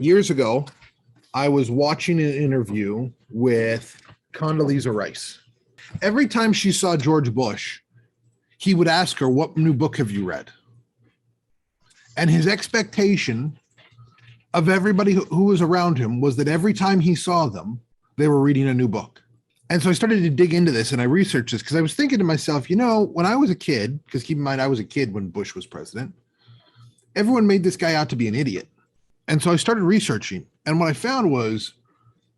Years ago, I was watching an interview with Condoleezza Rice. Every time she saw George Bush, he would ask her, "What new book have you read?" And his expectation of everybody who was around him was that every time he saw them, they were reading a new book. And so I started to dig into this and I researched this because I was thinking to myself, when I was a kid, because keep in mind, I was a kid when Bush was president, everyone made this guy out to be an idiot. And so I started researching. And what I found was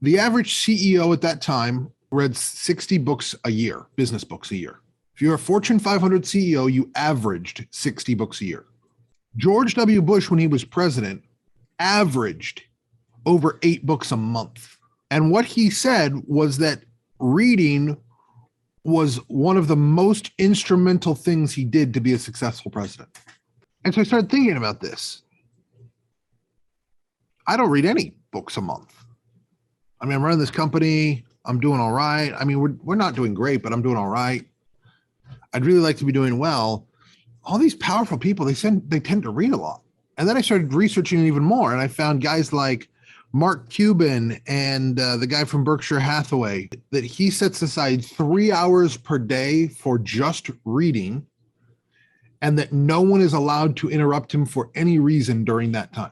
the average CEO at that time read 60 books a year, business books a year. If you're a Fortune 500 CEO, you averaged 60 books a year. George W. Bush, when he was president, averaged over 8 books a month. And what he said was that reading was one of the most instrumental things he did to be a successful president. And so I started thinking about this. I don't read any books a month. I mean, I'm running this company. I'm doing all right. I mean, we're not doing great, but I'm doing all right. I'd really like to be doing well. All these powerful people, they tend to read a lot. And then I started researching even more, and I found guys like Mark Cuban and the guy from Berkshire Hathaway, that he sets aside 3 hours per day for just reading, and that no one is allowed to interrupt him for any reason during that time.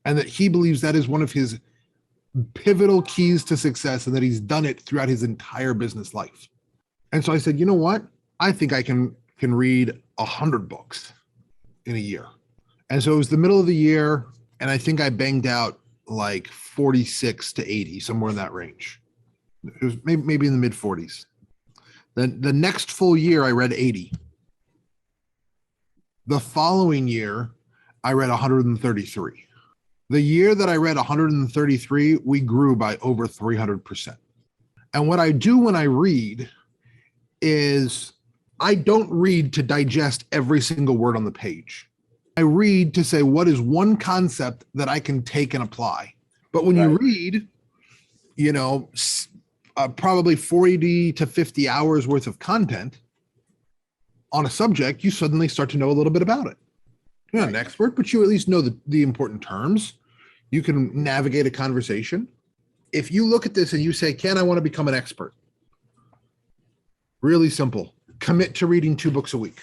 And that he believes that is one of his pivotal keys to success, and that he's done it throughout his entire business life. And so I said, you know what? I think I can read 100 books in a year. And so it was the middle of the year, and I think I banged out like 46 to 80, somewhere in that range. It was maybe in the mid 40s. Then the next full year, I read 80. The following year, I read 133. The year that I read 133, we grew by over 300%. And what I do when I read is I don't read to digest every single word on the page. I read to say, what is one concept that I can take and apply? But when you read, probably 40 to 50 hours worth of content on a subject, you suddenly start to know a little bit about it. You're not an expert, but you at least know the important terms. You can navigate a conversation. If you look at this and you say, Ken, I want to become an expert. Really simple. Commit to reading 2 books a week.